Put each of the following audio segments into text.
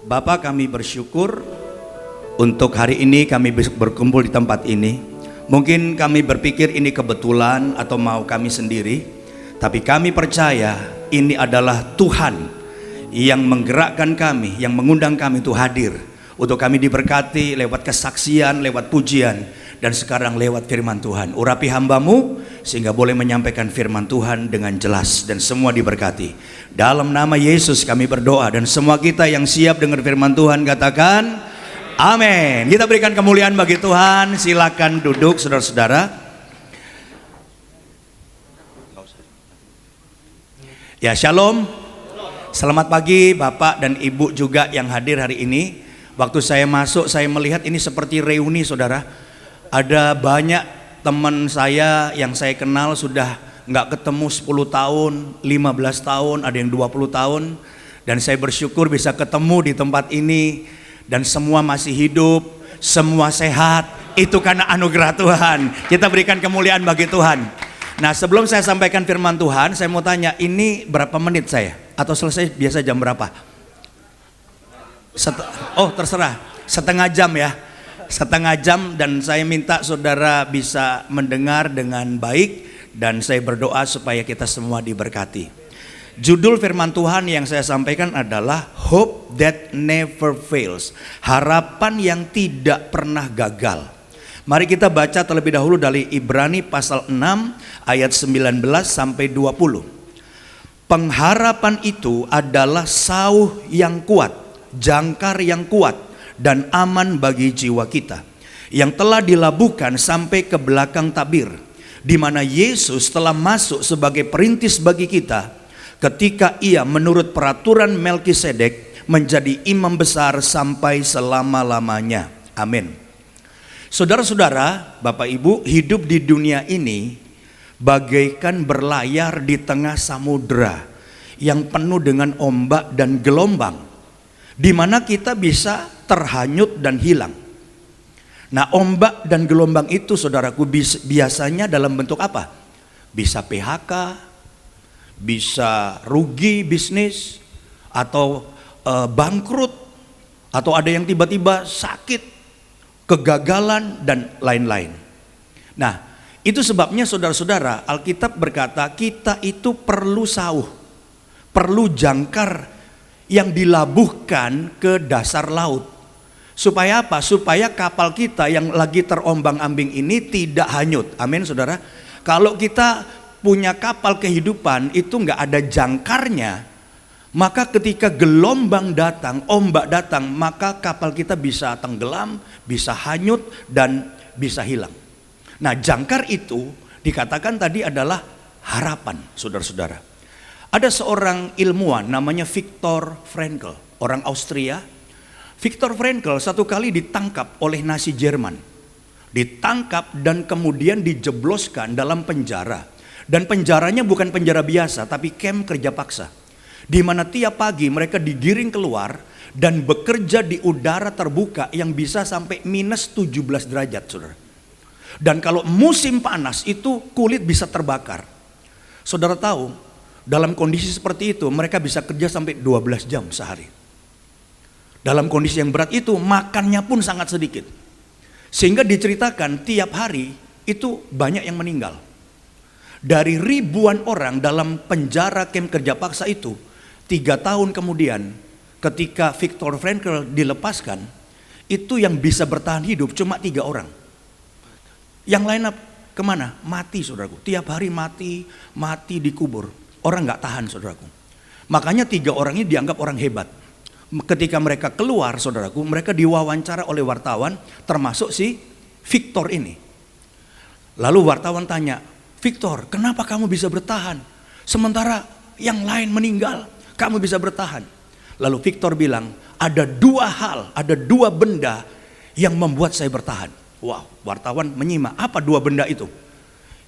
Bapa, kami bersyukur untuk hari ini kami berkumpul di tempat ini. Mungkin kami berpikir ini kebetulan atau mau kami sendiri, tapi kami percaya ini adalah Tuhan yang menggerakkan kami, yang mengundang kami untuk hadir, untuk kami diberkati lewat kesaksian, lewat pujian, dan sekarang lewat firman Tuhan. Urapi hamba-Mu sehingga boleh menyampaikan firman Tuhan dengan jelas dan semua diberkati. Dalam nama Yesus kami berdoa, dan semua kita yang siap dengar firman Tuhan katakan amin. Kita berikan kemuliaan bagi Tuhan. Silakan duduk saudara-saudara. Ya, shalom. Selamat pagi Bapak dan Ibu juga yang hadir hari ini. Waktu saya masuk, saya melihat ini seperti reuni, saudara. Ada banyak teman saya yang saya kenal sudah nggak ketemu 10 tahun, 15 tahun, ada yang 20 tahun. Dan saya bersyukur bisa ketemu di tempat ini. Dan semua masih hidup, semua sehat. Itu karena anugerah Tuhan. Kita berikan kemuliaan bagi Tuhan. Nah, sebelum saya sampaikan firman Tuhan, saya mau tanya, ini berapa menit saya? Atau selesai biasa jam berapa? Oh, terserah, setengah jam ya. Setengah jam, dan saya minta saudara bisa mendengar dengan baik. Dan saya berdoa supaya kita semua diberkati. Judul firman Tuhan yang saya sampaikan adalah Hope That Never Fails. Harapan yang tidak pernah gagal. Mari kita baca terlebih dahulu dari Ibrani pasal 6 ayat 19 sampai 20. Pengharapan itu adalah sauh yang kuat, jangkar yang kuat, dan aman bagi jiwa kita, yang telah dilabuhkan sampai ke belakang tabir, di mana Yesus telah masuk sebagai perintis bagi kita ketika ia menurut peraturan Melkisedek menjadi imam besar sampai selama-lamanya. Amin. Saudara-saudara, Bapak Ibu, hidup di dunia ini bagaikan berlayar di tengah samudera yang penuh dengan ombak dan gelombang, di mana kita bisa terhanyut dan hilang. Nah, ombak dan gelombang itu, saudaraku, biasanya dalam bentuk apa? Bisa PHK, bisa rugi bisnis, atau bangkrut, atau ada yang tiba-tiba sakit, kegagalan, dan lain-lain. Nah, itu sebabnya saudara-saudara, Alkitab berkata kita itu perlu sauh, perlu jangkar yang dilabuhkan ke dasar laut. Supaya apa? Supaya kapal kita yang lagi terombang-ambing ini tidak hanyut. Amin, saudara. Kalau kita punya kapal kehidupan itu nggak ada jangkarnya, maka ketika gelombang datang, ombak datang, maka kapal kita bisa tenggelam, bisa hanyut, dan bisa hilang. Nah, jangkar itu dikatakan tadi adalah harapan, saudara-saudara. Ada seorang ilmuwan namanya Viktor Frankl, orang Austria. Viktor Frankl satu kali ditangkap oleh Nazi Jerman. Ditangkap dan kemudian dijebloskan dalam penjara. Dan penjaranya bukan penjara biasa, tapi kamp kerja paksa. Di mana tiap pagi mereka digiring keluar dan bekerja di udara terbuka yang bisa sampai minus 17 derajat, saudara. Dan kalau musim panas itu kulit bisa terbakar. Saudara tahu, dalam kondisi seperti itu mereka bisa kerja sampai 12 jam sehari. Dalam kondisi yang berat itu makannya pun sangat sedikit. Sehingga diceritakan tiap hari itu banyak yang meninggal. Dari ribuan orang dalam penjara kamp kerja paksa itu, 3 tahun kemudian ketika Viktor Frankl dilepaskan, itu yang bisa bertahan hidup cuma 3 orang. Yang lain kemana? Mati, saudaraku. Tiap hari mati dikubur. Orang gak tahan, saudaraku. Makanya 3 orang ini dianggap orang hebat. Ketika mereka keluar, saudaraku, mereka diwawancara oleh wartawan, termasuk si Viktor ini. Lalu wartawan tanya, Viktor, kenapa kamu bisa bertahan? Sementara yang lain meninggal, kamu bisa bertahan. Lalu Viktor bilang, ada 2 hal, ada 2 benda yang membuat saya bertahan. Wow, wartawan menyimak, apa 2 benda itu?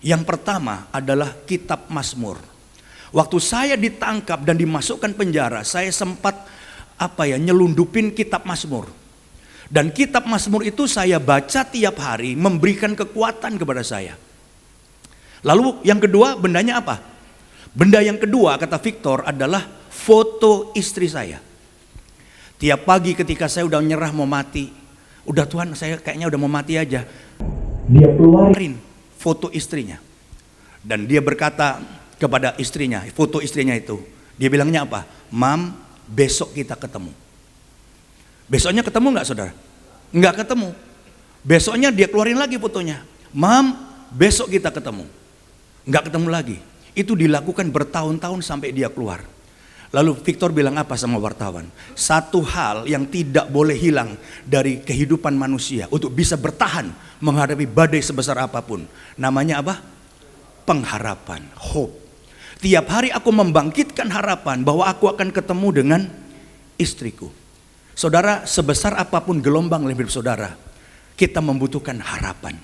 Yang pertama adalah kitab Mazmur. Waktu saya ditangkap dan dimasukkan penjara, saya sempat nyelundupin kitab Mazmur. Dan kitab Mazmur itu saya baca tiap hari, memberikan kekuatan kepada saya. Lalu yang kedua, bendanya apa? Benda yang kedua, kata Viktor, adalah foto istri saya. Tiap pagi ketika saya udah nyerah mau mati, udah Tuhan saya kayaknya udah mau mati aja, dia keluarin foto istrinya. Dan dia berkata kepada istrinya, foto istrinya itu, dia bilangnya apa? Mam, besok kita ketemu. Besoknya ketemu nggak saudara? Nggak ketemu. Besoknya dia keluarin lagi fotonya. Mam, besok kita ketemu. Nggak ketemu lagi. Itu dilakukan bertahun-tahun sampai dia keluar. Lalu Victor bilang apa sama wartawan? Satu hal yang tidak boleh hilang dari kehidupan manusia untuk bisa bertahan menghadapi badai sebesar apapun. Namanya apa? Pengharapan, hope. Tiap hari aku membangkitkan harapan bahwa aku akan ketemu dengan istriku. Saudara, sebesar apapun gelombang dalam hidup saudara, kita membutuhkan harapan.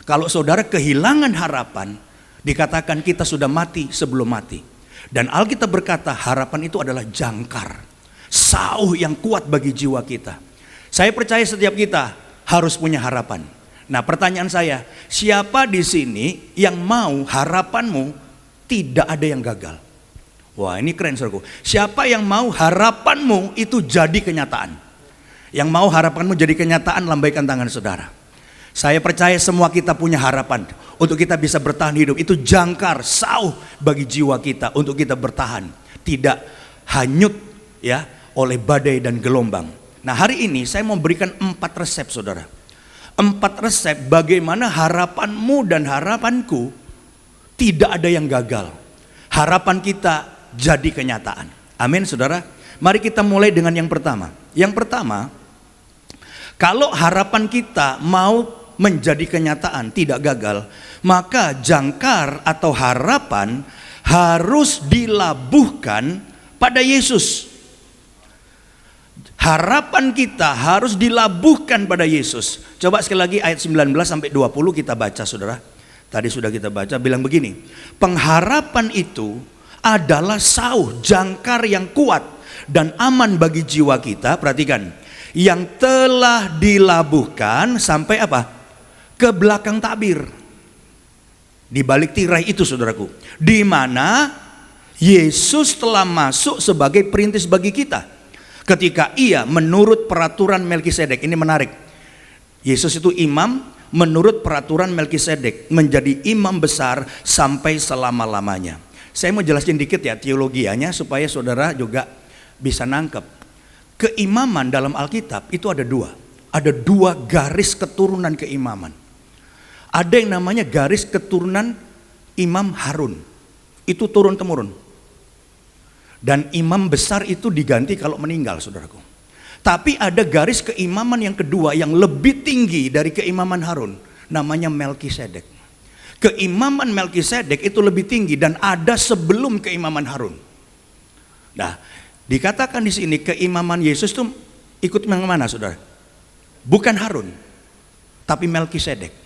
Kalau saudara kehilangan harapan, dikatakan kita sudah mati sebelum mati. Dan Alkitab berkata harapan itu adalah jangkar, sauh yang kuat bagi jiwa kita. Saya percaya setiap kita harus punya harapan. Nah, pertanyaan saya, siapa di sini yang mau harapanmu tidak ada yang gagal? Wah, ini keren saudaraku. Siapa yang mau harapanmu itu jadi kenyataan? Yang mau harapanmu jadi kenyataan, lambaikan tangan saudara. Saya percaya semua kita punya harapan untuk kita bisa bertahan hidup. Itu jangkar, sauh bagi jiwa kita untuk kita bertahan, tidak hanyut ya oleh badai dan gelombang. Nah, hari ini saya mau berikan 4 resep saudara. 4 resep bagaimana harapanmu dan harapanku tidak ada yang gagal. Harapan kita jadi kenyataan. Amin saudara. Mari kita mulai dengan yang pertama. Yang pertama, kalau harapan kita mau menjadi kenyataan, tidak gagal, maka jangkar atau harapan harus dilabuhkan pada Yesus. Harapan kita harus dilabuhkan pada Yesus. Coba sekali lagi ayat 19 sampai 20 kita baca saudara. Tadi sudah kita baca, bilang begini. Pengharapan itu adalah sauh jangkar yang kuat dan aman bagi jiwa kita. Perhatikan, yang telah dilabuhkan sampai apa? Ke belakang tabir. Di balik tirai itu saudaraku, di mana Yesus telah masuk sebagai perintis bagi kita. Ketika ia menurut peraturan Melkisedek. Ini menarik. Yesus itu imam menurut peraturan Melkisedek, menjadi imam besar sampai selama-lamanya. Saya mau jelasin dikit ya teologianya supaya saudara juga bisa nangkep. Keimaman dalam Alkitab itu ada 2. Ada 2 garis keturunan keimaman. Ada yang namanya garis keturunan Imam Harun. Itu turun-temurun. Dan imam besar itu diganti kalau meninggal saudaraku. Tapi ada garis keimaman yang kedua yang lebih tinggi dari keimaman Harun. Namanya Melkisedek. Keimaman Melkisedek itu lebih tinggi dan ada sebelum keimaman Harun. Nah, dikatakan di sini keimaman Yesus itu ikut yang mana saudara? Bukan Harun, tapi Melkisedek.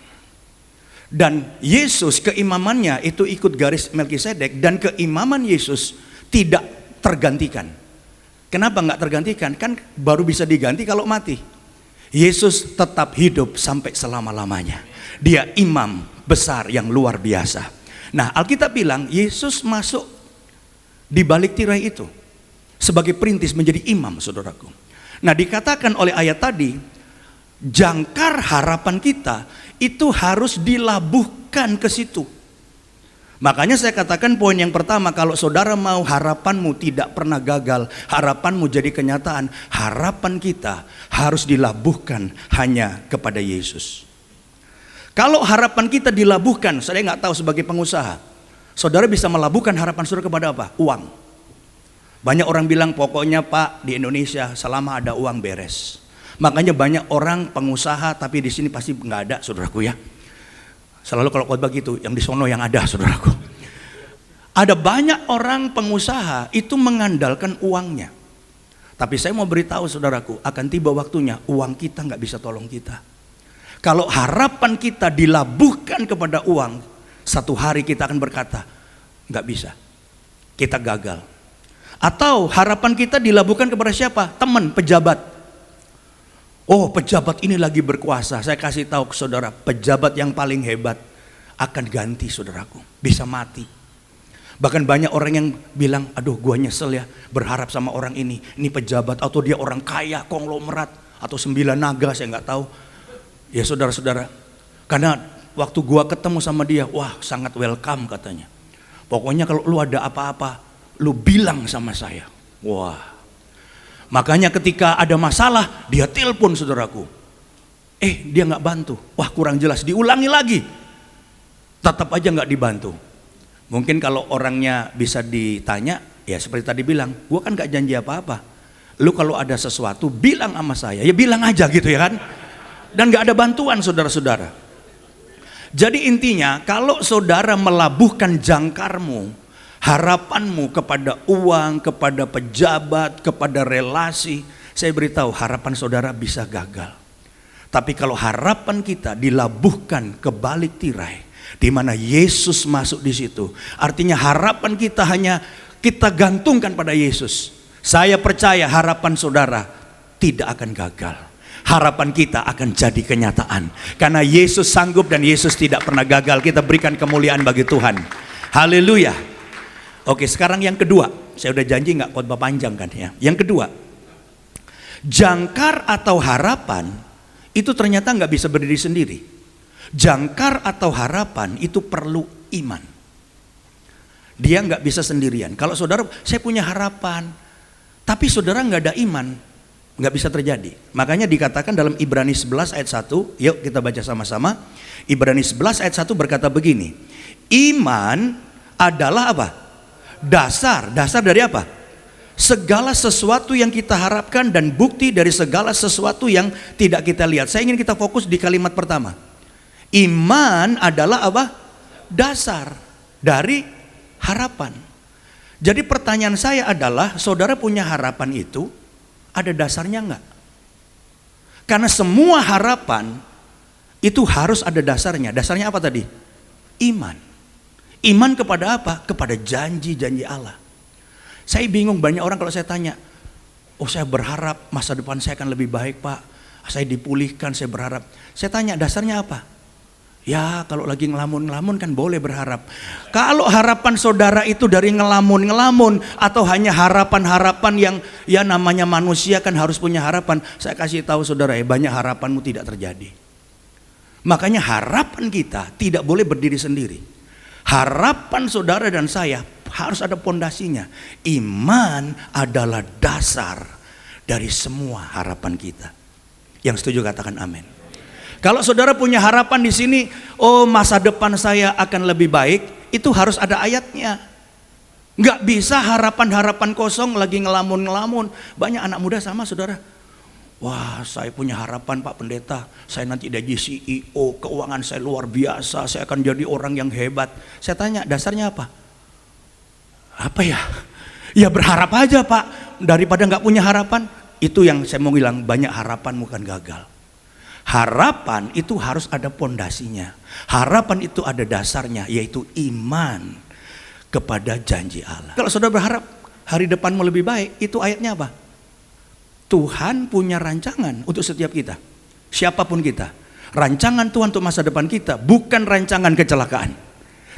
Dan Yesus keimamannya itu ikut garis Melkisedek, dan keimaman Yesus tidak tergantikan. Kenapa nggak tergantikan? Kan baru bisa diganti kalau mati. Yesus tetap hidup sampai selama-lamanya. Dia imam besar yang luar biasa. Nah, Alkitab bilang Yesus masuk di balik tirai itu sebagai perintis menjadi imam saudaraku. Nah, dikatakan oleh ayat tadi, jangkar harapan kita itu harus dilabuhkan ke situ. Makanya saya katakan poin yang pertama, kalau saudara mau harapanmu tidak pernah gagal, harapanmu jadi kenyataan, harapan kita harus dilabuhkan hanya kepada Yesus. Kalau harapan kita dilabuhkan, saya nggak tahu sebagai pengusaha, saudara bisa melabuhkan harapan saudara kepada apa? Uang. Banyak orang bilang pokoknya Pak di Indonesia selama ada uang beres. Makanya banyak orang pengusaha tapi di sini pasti nggak ada saudaraku ya. Selalu kalau khotbah gitu, yang di sono yang ada saudaraku. Ada banyak orang pengusaha itu mengandalkan uangnya. Tapi saya mau beritahu saudaraku, akan tiba waktunya uang kita nggak bisa tolong kita. Kalau harapan kita dilabuhkan kepada uang, satu hari kita akan berkata, nggak bisa, kita gagal. Atau harapan kita dilabuhkan kepada siapa? Teman, pejabat. Oh, pejabat ini lagi berkuasa. Saya kasih tahu ke saudara, pejabat yang paling hebat akan ganti saudaraku, bisa mati. Bahkan banyak orang yang bilang, aduh gua nyesel ya berharap sama orang ini pejabat atau dia orang kaya, konglomerat atau 9 naga, saya nggak tahu. Ya saudara-saudara, karena waktu gua ketemu sama dia, wah sangat welcome katanya. Pokoknya kalau lu ada apa-apa, lu bilang sama saya. Wah, makanya ketika ada masalah, dia telepon saudaraku. Dia nggak bantu, wah kurang jelas, diulangi lagi, tetap aja nggak dibantu. Mungkin kalau orangnya bisa ditanya, ya seperti tadi bilang, gue kan gak janji apa-apa. Lu kalau ada sesuatu bilang sama saya, ya bilang aja gitu ya kan. Dan gak ada bantuan saudara-saudara. Jadi intinya kalau saudara melabuhkan jangkarmu, harapanmu kepada uang, kepada pejabat, kepada relasi, saya beritahu harapan saudara bisa gagal. Tapi kalau harapan kita dilabuhkan ke balik tirai, di mana Yesus masuk di situ, artinya harapan kita hanya kita gantungkan pada Yesus. Saya percaya harapan saudara tidak akan gagal. Harapan kita akan jadi kenyataan karena Yesus sanggup dan Yesus tidak pernah gagal. Kita berikan kemuliaan bagi Tuhan. Haleluya. Oke, sekarang yang kedua. Saya udah janji nggak khotbah panjang kan ya. Yang kedua, jangkar atau harapan itu ternyata nggak bisa berdiri sendiri. Jangkar atau harapan itu perlu iman. Dia nggak bisa sendirian. Kalau saudara, saya punya harapan, tapi saudara nggak ada iman, nggak bisa terjadi. Makanya dikatakan dalam Ibrani 11 ayat 1, yuk kita baca sama-sama. Ibrani 11 ayat 1 berkata begini, iman adalah apa? Dasar dari apa? Segala sesuatu yang kita harapkan dan bukti dari segala sesuatu yang tidak kita lihat. Saya ingin kita fokus di kalimat pertama. Iman adalah apa? Dasar dari harapan. Jadi pertanyaan saya adalah, saudara punya harapan itu ada dasarnya enggak? Karena semua harapan itu harus ada dasarnya. Dasarnya apa tadi? Iman. Iman kepada apa? Kepada janji-janji Allah. Saya bingung, banyak orang kalau saya tanya, oh saya berharap masa depan saya akan lebih baik Pak, saya dipulihkan, saya berharap. Saya tanya dasarnya apa? Ya kalau lagi ngelamun-ngelamun kan boleh berharap. Kalau harapan saudara itu dari ngelamun-ngelamun atau hanya harapan-harapan yang ya namanya manusia kan harus punya harapan. Saya kasih tahu saudara ya, banyak harapanmu tidak terjadi. Makanya harapan kita tidak boleh berdiri sendiri. Harapan saudara dan saya harus ada pondasinya. Iman adalah dasar dari semua harapan kita. Yang setuju katakan amin. Kalau saudara punya harapan di sini, oh masa depan saya akan lebih baik, itu harus ada ayatnya. Nggak bisa harapan-harapan kosong lagi ngelamun-ngelamun. Banyak anak muda sama saudara. Wah saya punya harapan Pak Pendeta, saya nanti jadi CEO, keuangan saya luar biasa, saya akan jadi orang yang hebat. Saya tanya dasarnya apa? Apa ya? Ya berharap aja Pak, daripada nggak punya harapan. Itu yang saya mau bilang, banyak harapan bukan gagal. Harapan itu harus ada pondasinya. Harapan itu ada dasarnya, yaitu iman kepada janji Allah. Kalau saudara berharap hari depanmu lebih baik, itu ayatnya apa? Tuhan punya rancangan untuk setiap kita, siapapun kita. Rancangan Tuhan untuk masa depan kita bukan rancangan kecelakaan,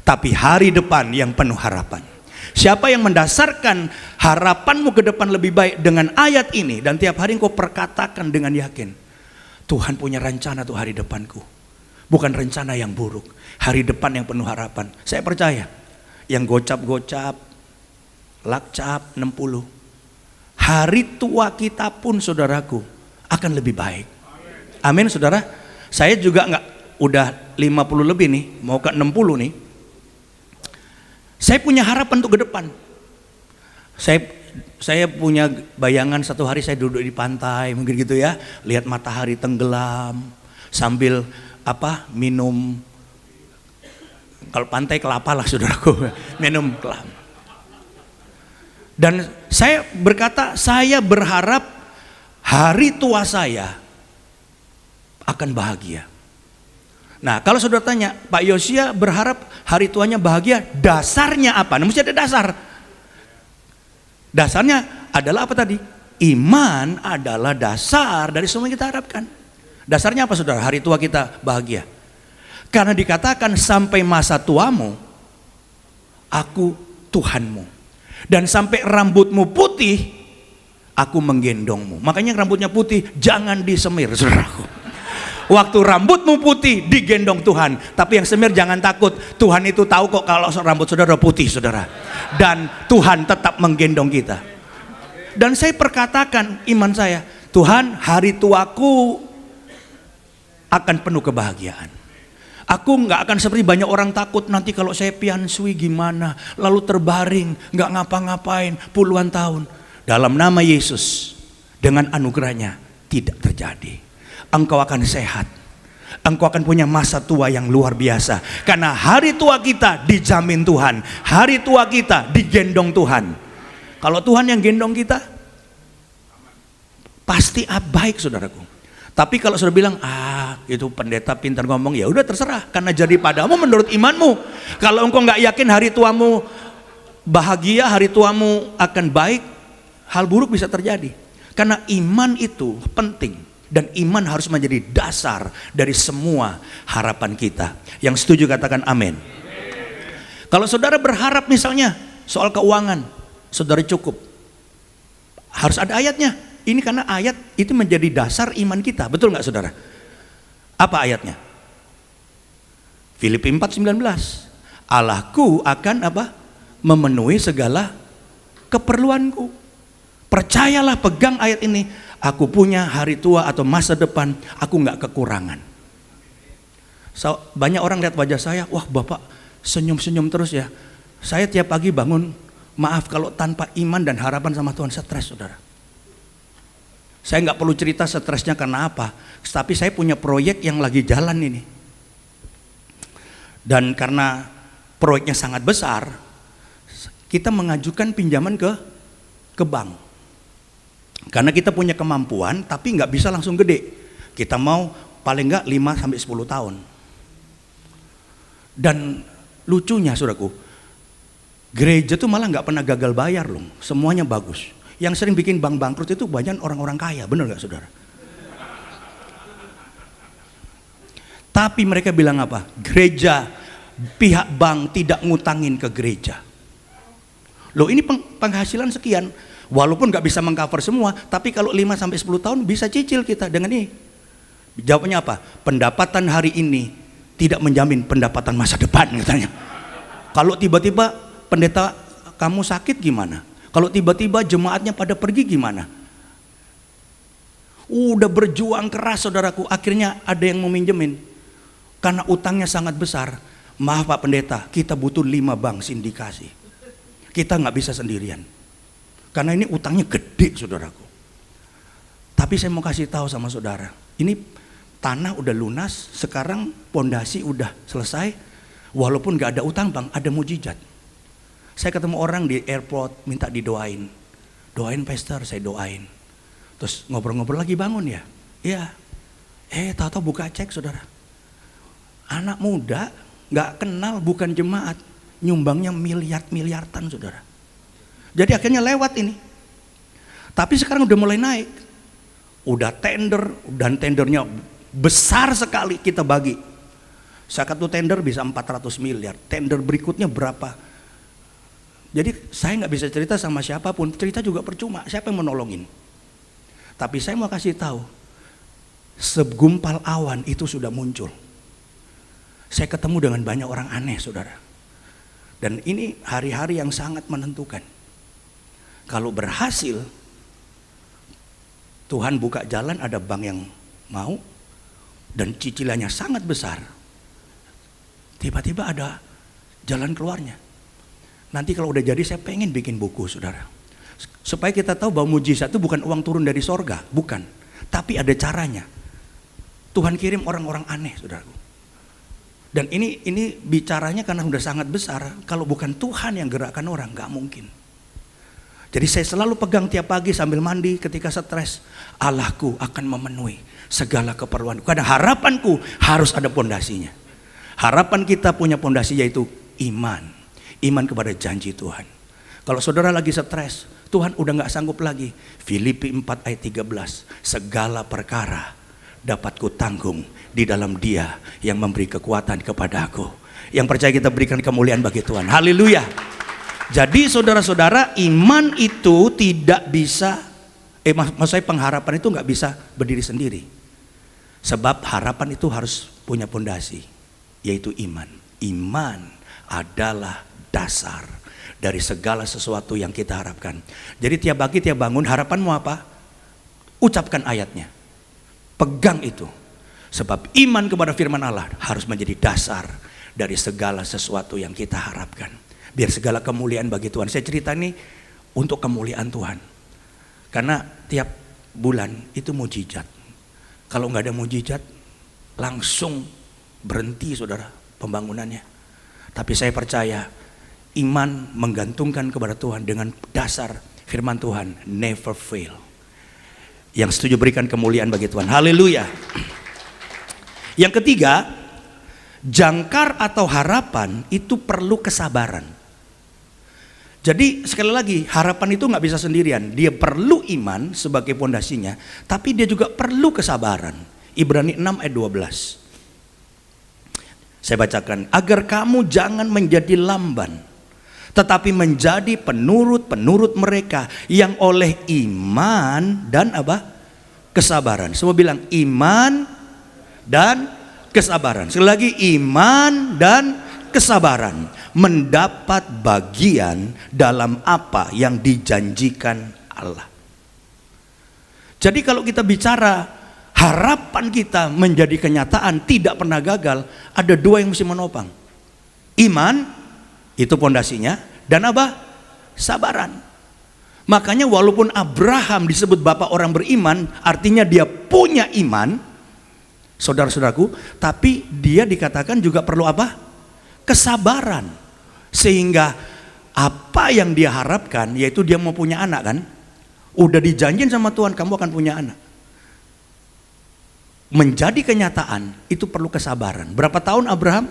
tapi hari depan yang penuh harapan. Siapa yang mendasarkan harapanmu ke depan lebih baik dengan ayat ini, dan tiap hari engkau perkatakan dengan yakin, Tuhan punya rencana untuk hari depanku, bukan rencana yang buruk, hari depan yang penuh harapan. Saya percaya yang gocap-gocap, lakcap 60, hari tua kita pun saudaraku akan lebih baik. Amin saudara. Saya juga udah 50 lebih nih, mau ke 60 nih. Saya punya harapan untuk ke depan. Saya punya bayangan satu hari saya duduk di pantai mungkin gitu ya, lihat matahari tenggelam sambil minum, kalau pantai kelapa lah saudaraku, minum kelapa. Dan saya berkata, saya berharap hari tua saya akan bahagia. Nah kalau saudara tanya, Pak Yosia berharap hari tuanya bahagia, dasarnya apa? Nah, mesti ada dasar. Dasarnya adalah apa tadi? Iman adalah dasar dari semua yang kita harapkan. Dasarnya apa saudara? Hari tua kita bahagia. Karena dikatakan sampai masa tuamu, aku Tuhanmu. Dan sampai rambutmu putih, aku menggendongmu. Makanya rambutnya putih, jangan disemir, saudaraku. Waktu rambutmu putih, digendong Tuhan. Tapi yang semir jangan takut. Tuhan itu tahu kok kalau rambut saudara putih, saudara. Dan Tuhan tetap menggendong kita. Dan saya perkatakan iman saya, Tuhan, hari tuaku akan penuh kebahagiaan. Aku nggak akan seperti banyak orang takut nanti kalau saya piansui gimana, lalu terbaring, nggak ngapa-ngapain puluhan tahun. Dalam nama Yesus, dengan anugerahnya tidak terjadi. Engkau akan sehat. Engkau akan punya masa tua yang luar biasa. Karena hari tua kita dijamin Tuhan. Hari tua kita digendong Tuhan. Kalau Tuhan yang gendong kita, pasti baik, saudaraku. Tapi kalau sudah bilang, itu pendeta pintar ngomong, ya udah terserah. Karena jadi padamu menurut imanmu. Kalau engkau nggak yakin hari tuamu bahagia, hari tuamu akan baik, hal buruk bisa terjadi. Karena iman itu penting. Dan iman harus menjadi dasar dari semua harapan kita. Yang setuju katakan amin. Kalau saudara berharap misalnya soal keuangan, saudara cukup, harus ada ayatnya. Ini karena ayat itu menjadi dasar iman kita. Betul nggak saudara? Apa ayatnya? Filipi 4:19. Allahku akan apa? Memenuhi segala keperluanku. Percayalah, pegang ayat ini. Aku punya hari tua atau masa depan, aku nggak kekurangan. Banyak orang lihat wajah saya, wah Bapak senyum-senyum terus ya. Saya tiap pagi bangun, maaf kalau tanpa iman dan harapan sama Tuhan stres, saudara. Saya nggak perlu cerita stresnya karena apa, tapi saya punya proyek yang lagi jalan ini. Dan karena proyeknya sangat besar, kita mengajukan pinjaman ke bank. Karena kita punya kemampuan, tapi nggak bisa langsung gede. Kita mau paling nggak 5-10 tahun. Dan lucunya, saudaraku, gereja tuh malah nggak pernah gagal bayar loh. Semuanya bagus. Yang sering bikin bank bangkrut itu banyak orang-orang kaya, benar nggak saudara? Tapi mereka bilang apa? Gereja, pihak bank tidak ngutangin ke gereja. Loh, ini penghasilan sekian. Walaupun nggak bisa mengcover semua, tapi kalau 5-10 tahun bisa cicil kita dengan ini. Jawabnya apa? Pendapatan hari ini tidak menjamin pendapatan masa depan, katanya. Kalau tiba-tiba pendeta kamu sakit gimana? Kalau tiba-tiba jemaatnya pada pergi gimana? Udah berjuang keras, saudaraku, akhirnya ada yang mau minjemin. Karena utangnya sangat besar. Maaf Pak Pendeta, kita butuh 5 bank sindikasi. Kita nggak bisa sendirian. Karena ini utangnya gede, saudaraku. Tapi saya mau kasih tahu sama saudara, ini tanah udah lunas, sekarang pondasi udah selesai. Walaupun gak ada utang bang, ada mujizat. Saya ketemu orang di airport, minta didoain. Doain pastor, saya doain. Terus ngobrol-ngobrol lagi, bangun ya? Iya. Tahu-tahu buka cek, saudara. Anak muda, gak kenal, bukan jemaat, nyumbangnya miliar-miliaran, saudara. Jadi akhirnya lewat ini. Tapi sekarang udah mulai naik. Udah tender, dan tendernya besar sekali kita bagi. Satu tender bisa 400 miliar. Tender berikutnya berapa? Jadi saya nggak bisa cerita sama siapapun. Cerita juga percuma. Siapa yang menolongin? Tapi saya mau kasih tahu, segumpal awan itu sudah muncul. Saya ketemu dengan banyak orang aneh, saudara. Dan ini hari-hari yang sangat menentukan. Kalau berhasil, Tuhan buka jalan, ada bank yang mau, dan cicilannya sangat besar. Tiba-tiba ada jalan keluarnya. Nanti kalau udah jadi, saya pengen bikin buku, saudara. Supaya kita tahu bahwa mujizat itu bukan uang turun dari sorga, bukan. Tapi ada caranya. Tuhan kirim orang-orang aneh, saudaraku. Dan ini bicaranya karena udah sangat besar. Kalau bukan Tuhan yang gerakkan orang, gak mungkin. Jadi saya selalu pegang tiap pagi sambil mandi ketika stres. Allahku akan memenuhi segala keperluanku. Karena harapanku harus ada pondasinya. Harapan kita punya pondasi yaitu iman. Iman kepada janji Tuhan. Kalau saudara lagi stres, Tuhan udah gak sanggup lagi. Filipi 4 ayat 13. Segala perkara dapat kutanggung di dalam Dia yang memberi kekuatan kepada aku. Yang percaya kita berikan kemuliaan bagi Tuhan. Haleluya. Jadi saudara-saudara, iman itu tidak bisa, maksud saya pengharapan itu nggak bisa berdiri sendiri. Sebab harapan itu harus punya pondasi, yaitu iman. Iman adalah dasar dari segala sesuatu yang kita harapkan. Jadi tiap pagi, tiap bangun, harapanmu apa? Ucapkan ayatnya. Pegang itu. Sebab iman kepada firman Allah harus menjadi dasar dari segala sesuatu yang kita harapkan. Biar segala kemuliaan bagi Tuhan. Saya cerita ini untuk kemuliaan Tuhan. Karena tiap bulan itu mujizat. Kalau nggak ada mujizat, langsung berhenti saudara pembangunannya. Tapi saya percaya iman menggantungkan kepada Tuhan dengan dasar firman Tuhan never fail. Yang setuju berikan kemuliaan bagi Tuhan. Haleluya. Yang ketiga, jangkar atau harapan itu perlu kesabaran. Jadi sekali lagi, harapan itu nggak bisa sendirian. Dia perlu iman sebagai pondasinya, tapi dia juga perlu kesabaran. Ibrani 6 ayat 12. Saya bacakan, agar kamu jangan menjadi lamban, tetapi menjadi penurut-penurut mereka yang oleh iman dan apa? Kesabaran. Semua bilang iman dan kesabaran. Sekali lagi, iman dan kesabaran mendapat bagian dalam apa yang dijanjikan Allah. Jadi kalau kita bicara harapan kita menjadi kenyataan, tidak pernah gagal, ada dua yang mesti menopang. Iman, itu pondasinya, dan apa? Sabaran. Makanya walaupun Abraham disebut bapak orang beriman, artinya dia punya iman, saudara-saudaraku, tapi dia dikatakan juga perlu apa? Kesabaran. Sehingga apa yang dia harapkan, yaitu dia mau punya anak kan, udah dijanjin sama Tuhan, kamu akan punya anak. Menjadi kenyataan itu perlu kesabaran. Berapa tahun Abraham?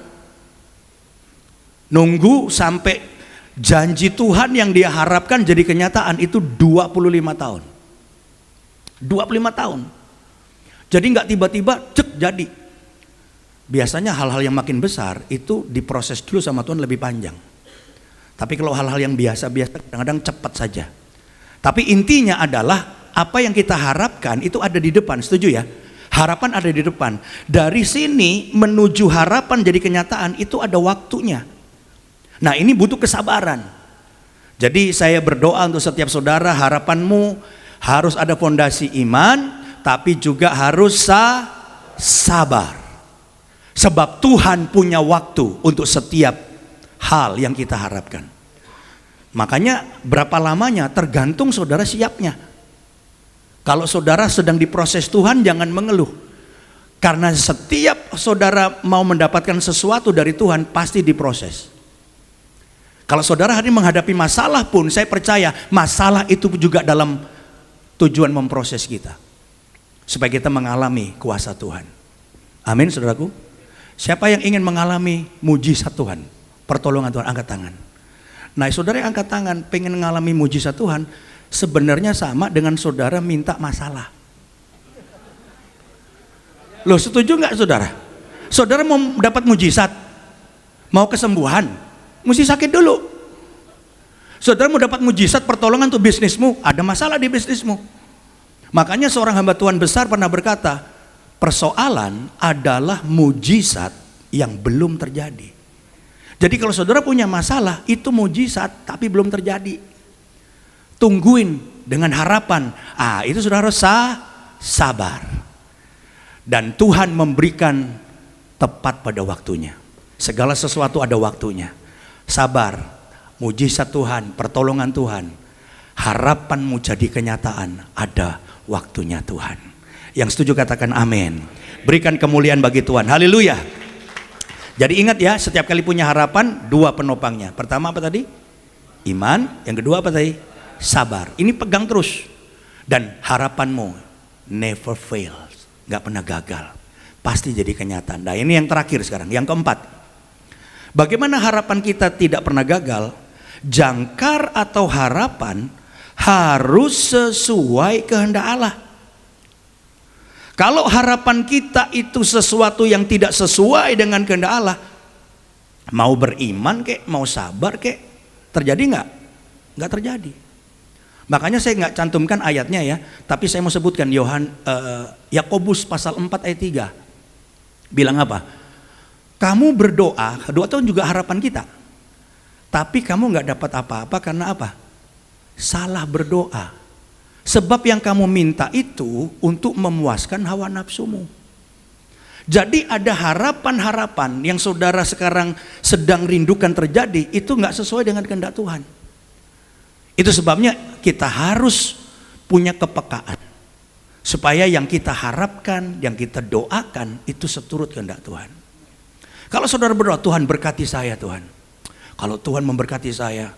Nunggu sampai janji Tuhan yang dia harapkan jadi kenyataan itu 25 tahun. 25 tahun. Jadi nggak tiba-tiba cek jadi. Biasanya hal-hal yang makin besar itu diproses dulu sama Tuhan lebih panjang. Tapi kalau hal-hal yang biasa-biasa kadang-kadang cepat saja. Tapi intinya adalah apa yang kita harapkan itu ada di depan, setuju ya? Harapan ada di depan. Dari sini menuju harapan jadi kenyataan itu ada waktunya. Nah ini butuh kesabaran. Jadi saya berdoa untuk setiap saudara, harapanmu harus ada fondasi iman, tapi juga harus sabar. Sebab Tuhan punya waktu untuk setiap hal yang kita harapkan. Makanya berapa lamanya tergantung saudara siapnya. Kalau saudara sedang diproses Tuhan, jangan mengeluh. Karena setiap saudara mau mendapatkan sesuatu dari Tuhan pasti diproses. Kalau saudara hari ini menghadapi masalah pun, saya percaya masalah itu juga dalam tujuan memproses kita, supaya kita mengalami kuasa Tuhan. Amin saudaraku. Siapa yang ingin mengalami mujizat Tuhan, pertolongan Tuhan, angkat tangan. Nah saudara yang angkat tangan pengen mengalami mujizat Tuhan, sebenarnya sama dengan saudara minta masalah. Loh setuju nggak saudara? Saudara mau dapat mujizat, mau kesembuhan, mesti sakit dulu. Saudara mau dapat mujizat pertolongan untuk bisnismu, ada masalah di bisnismu. Makanya seorang hamba Tuhan besar pernah berkata, persoalan adalah mujizat yang belum terjadi. Jadi kalau saudara punya masalah, itu mujizat tapi belum terjadi. Tungguin dengan harapan. Itu saudara harus sabar. Dan Tuhan memberikan tepat pada waktunya. Segala sesuatu ada waktunya. Sabar, mujizat Tuhan, pertolongan Tuhan, harapanmu jadi kenyataan, ada waktunya Tuhan. Yang setuju katakan amin. Berikan kemuliaan bagi Tuhan. Haleluya. Jadi ingat ya, setiap kali punya harapan, dua penopangnya. Pertama apa tadi? Iman. Yang kedua apa tadi? Sabar. Ini pegang terus. Dan harapanmu never fail, gak pernah gagal, pasti jadi kenyataan. Nah ini yang terakhir sekarang, yang keempat. Bagaimana harapan kita tidak pernah gagal? Jangkar atau harapan harus sesuai kehendak Allah. Kalau harapan kita itu sesuatu yang tidak sesuai dengan kehendak Allah, mau beriman kek, mau sabar kek, Terjadi nggak? Nggak terjadi. Makanya saya nggak cantumkan ayatnya ya, tapi saya mau sebutkan Yakobus pasal 4 ayat 3. Bilang apa? Kamu berdoa, doa itu juga harapan kita. Tapi kamu nggak dapat apa-apa karena apa? Salah berdoa. Sebab yang kamu minta itu untuk memuaskan hawa nafsumu. Jadi ada harapan-harapan yang saudara sekarang sedang rindukan terjadi, itu nggak sesuai dengan kehendak Tuhan. Itu sebabnya kita harus punya kepekaan. Supaya yang kita harapkan, yang kita doakan, itu seturut kehendak Tuhan. Kalau saudara berdoa, Tuhan berkati saya Tuhan. Kalau Tuhan memberkati saya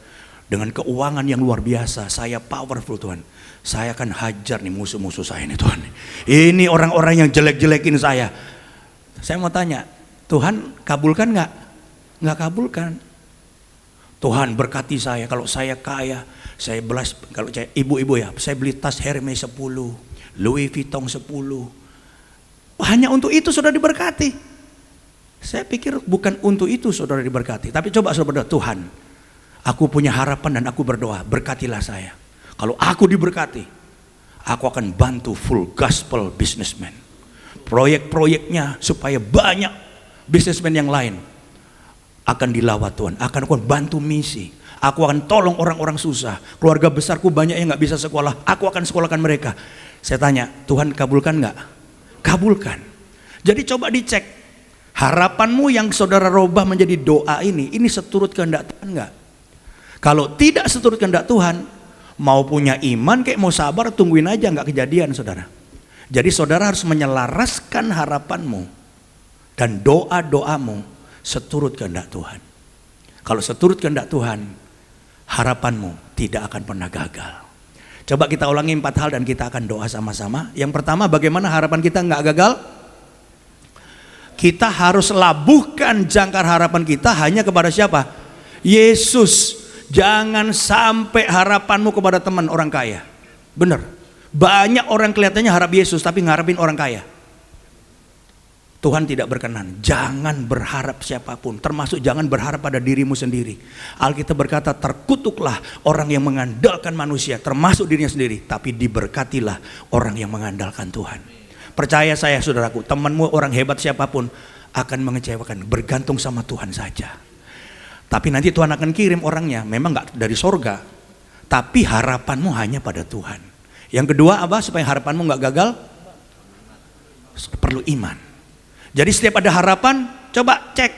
dengan keuangan yang luar biasa, saya powerful Tuhan. Saya akan hajar nih musuh-musuh saya nih Tuhan. Ini orang-orang yang jelek-jelekin saya. Saya mau tanya, Tuhan kabulkan nggak? Nggak kabulkan. Tuhan berkati saya, kalau saya kaya, saya belas, kalau saya ibu-ibu ya, saya beli tas Hermes 10, Louis Vuitton 10. Hanya untuk itu saudara diberkati. Saya pikir bukan untuk itu saudara diberkati. Tapi coba saudara berdoa, Tuhan, aku punya harapan dan aku berdoa, berkatilah saya. Kalau aku diberkati, aku akan bantu full gospel businessman. Proyek-proyeknya supaya banyak businessman yang lain akan dilawat Tuhan. Aku bantu misi. Aku akan tolong orang-orang susah. Keluarga besarku banyak yang gak bisa sekolah, aku akan sekolahkan mereka. Saya tanya, Tuhan kabulkan gak? Kabulkan. Jadi coba dicek, harapanmu yang saudara robah menjadi doa ini seturut kehendak Tuhan gak? Kalau tidak seturut kehendak Tuhan, mau punya iman kayak mau sabar, tungguin aja, nggak kejadian saudara. Jadi saudara harus menyelaraskan harapanmu dan doa-doamu seturut kehendak Tuhan. Kalau seturut kehendak Tuhan, harapanmu tidak akan pernah gagal. Coba kita ulangi 4 hal dan kita akan doa sama-sama. Yang pertama, bagaimana harapan kita nggak gagal? Kita harus labuhkan jangkar harapan kita hanya kepada siapa? Yesus. Jangan sampai harapanmu kepada teman orang kaya. Benar. Banyak orang kelihatannya harap Yesus tapi ngarepin orang kaya. Tuhan tidak berkenan. Jangan berharap siapapun, termasuk jangan berharap pada dirimu sendiri. Alkitab berkata, terkutuklah orang yang mengandalkan manusia, termasuk dirinya sendiri, tapi diberkatilah orang yang mengandalkan Tuhan. Percaya saya saudaraku, temanmu orang hebat siapapun akan mengecewakan. Bergantung sama Tuhan saja. Tapi nanti Tuhan akan kirim orangnya, memang gak dari sorga, tapi harapanmu hanya pada Tuhan. Yang kedua apa? Supaya harapanmu gak gagal, perlu iman. Jadi setiap ada harapan, coba cek,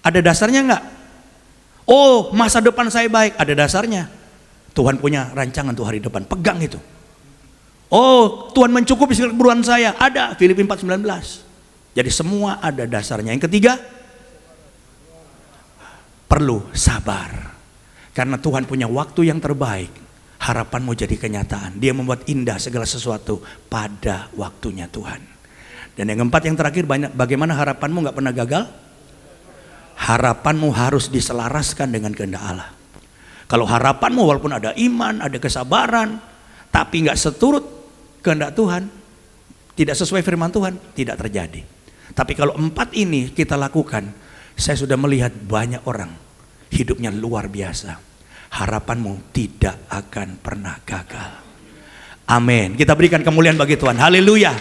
ada dasarnya gak? Oh, masa depan saya baik, ada dasarnya. Tuhan punya rancangan untuk hari depan, pegang itu. Oh, Tuhan mencukupi segala keperluan saya, ada, Filipi 4:19. Jadi semua ada dasarnya. Yang ketiga, perlu sabar. Karena Tuhan punya waktu yang terbaik. Harapanmu jadi kenyataan. Dia membuat indah segala sesuatu pada waktunya Tuhan. Dan yang keempat, yang terakhir, bagaimana harapanmu gak pernah gagal? Harapanmu harus diselaraskan dengan kehendak Allah. Kalau harapanmu walaupun ada iman, ada kesabaran, tapi gak seturut kehendak Tuhan, tidak sesuai firman Tuhan, tidak terjadi. Tapi kalau 4 ini kita lakukan, saya sudah melihat banyak orang hidupnya luar biasa. Harapanmu tidak akan pernah gagal. Amin. Kita berikan kemuliaan bagi Tuhan. Haleluya.